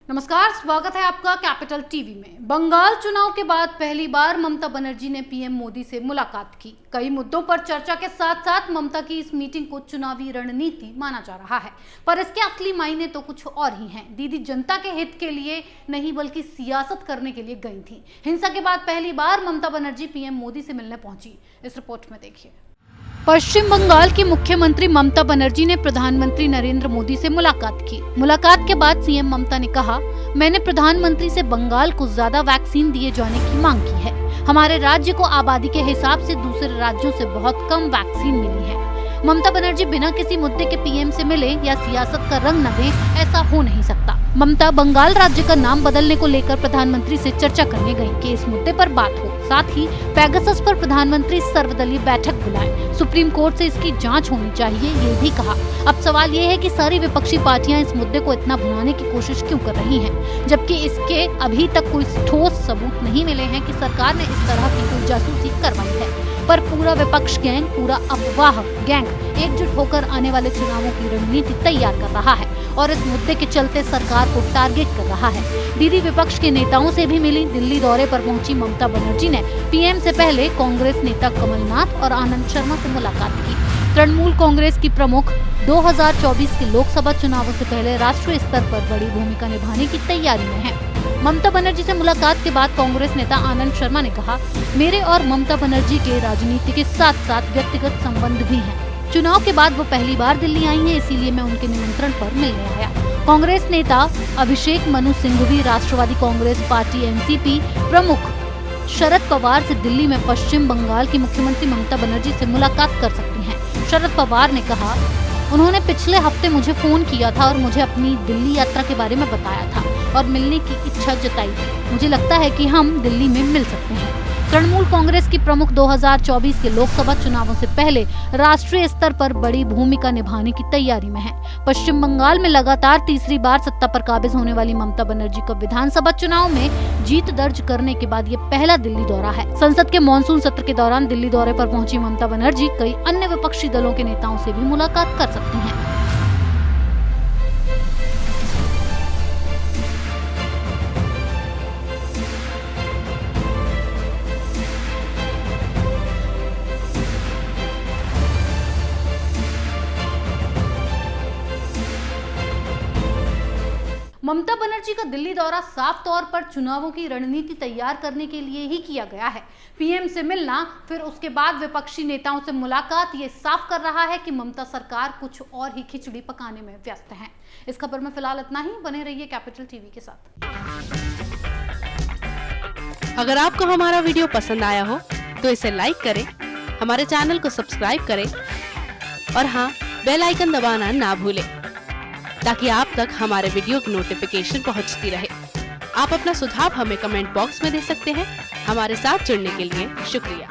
नमस्कार, स्वागत है आपका कैपिटल टीवी में। बंगाल चुनाव के बाद पहली बार ममता बनर्जी ने पीएम मोदी से मुलाकात की। कई मुद्दों पर चर्चा के साथ साथ ममता की इस मीटिंग को चुनावी रणनीति माना जा रहा है, पर इसके असली मायने तो कुछ और ही हैं। दीदी जनता के हित के लिए नहीं बल्कि सियासत करने के लिए गई थी। हिंसा के बाद पहली बार ममता बनर्जी पीएम मोदी से मिलने पहुंची। इस रिपोर्ट में देखिए। पश्चिम बंगाल की मुख्यमंत्री ममता बनर्जी ने प्रधानमंत्री नरेंद्र मोदी से मुलाकात की। मुलाकात के बाद सीएम ममता ने कहा, मैंने प्रधानमंत्री से बंगाल को ज्यादा वैक्सीन दिए जाने की मांग की है। हमारे राज्य को आबादी के हिसाब से दूसरे राज्यों से बहुत कम वैक्सीन मिली है। ममता बनर्जी बिना किसी मुद्दे के पीएम से मिले या सियासत का रंग न दें, ऐसा हो नहीं सकता। ममता बंगाल राज्य का नाम बदलने को लेकर प्रधानमंत्री से चर्चा करने गयी कि इस मुद्दे पर बात हो। साथ ही पेगासस पर प्रधानमंत्री सर्वदलीय बैठक बुलाएं। सुप्रीम कोर्ट से इसकी जांच होनी चाहिए, ये भी कहा। अब सवाल ये है कि सारी विपक्षी पार्टियां इस मुद्दे को इतना भुनाने की कोशिश क्यों कर रही हैं, जबकि इसके अभी तक कोई ठोस सबूत नहीं मिले हैं कि सरकार ने इस तरह की कोई जासूसी करवाई है। पर पूरा विपक्ष गैंग, पूरा अफवाह गैंग एकजुट होकर आने वाले चुनावों की रणनीति तैयार कर रहा है और इस मुद्दे के चलते सरकार को टारगेट कर रहा है। दीदी विपक्ष के नेताओं से भी मिली। दिल्ली दौरे पर पहुंची ममता बनर्जी ने पीएम से पहले कांग्रेस नेता कमलनाथ और आनंद शर्मा से मुलाकात की। तृणमूल कांग्रेस की प्रमुख 2024 के लोकसभा चुनावों से पहले राष्ट्रीय स्तर पर बड़ी भूमिका निभाने की तैयारी में है। ममता बनर्जी से मुलाकात के बाद कांग्रेस नेता आनंद शर्मा ने कहा, मेरे और ममता बनर्जी के राजनीति के साथ साथ व्यक्तिगत संबंध भी हैं। चुनाव के बाद वो पहली बार दिल्ली आई हैं, इसीलिए मैं उनके निमंत्रण पर मिलने आया। कांग्रेस नेता अभिषेक मनु सिंघवी राष्ट्रवादी कांग्रेस पार्टी एनसीपी प्रमुख शरद पवार से दिल्ली में पश्चिम बंगाल की मुख्यमंत्री ममता बनर्जी से मुलाकात कर सकती हैं। शरद पवार ने कहा, उन्होंने पिछले हफ्ते मुझे फोन किया था और मुझे अपनी दिल्ली यात्रा के बारे में बताया था और मिलने की इच्छा जताई थी। मुझे लगता है कि हम दिल्ली में मिल सकते हैं। तृणमूल कांग्रेस की प्रमुख 2024 के लोकसभा चुनावों से पहले राष्ट्रीय स्तर पर बड़ी भूमिका निभाने की तैयारी में है। पश्चिम बंगाल में लगातार तीसरी बार सत्ता पर काबिज होने वाली ममता बनर्जी को विधानसभा चुनाव में जीत दर्ज करने के बाद ये पहला दिल्ली दौरा है। संसद के मॉनसून सत्र के दौरान दिल्ली दौरे पर पहुंची ममता बनर्जी कई अन्य विपक्षी दलों के नेताओं से भी मुलाकात कर सकती हैं। ममता बनर्जी का दिल्ली दौरा साफ तौर पर चुनावों की रणनीति तैयार करने के लिए ही किया गया है। पीएम से मिलना, फिर उसके बाद विपक्षी नेताओं से मुलाकात, ये साफ कर रहा है कि ममता सरकार कुछ और ही खिचड़ी पकाने में व्यस्त है। इस खबर में फिलहाल इतना ही। बने रहिए कैपिटल टीवी के साथ। अगर आपको हमारा वीडियो पसंद आया हो तो इसे लाइक करें, हमारे चैनल को सब्सक्राइब करें और हाँ, बेल आइकन दबाना ना भूलें ताकि आप तक हमारे वीडियो की नोटिफिकेशन पहुंचती रहे। आप अपना सुझाव हमें कमेंट बॉक्स में दे सकते हैं। हमारे साथ जुड़ने के लिए शुक्रिया।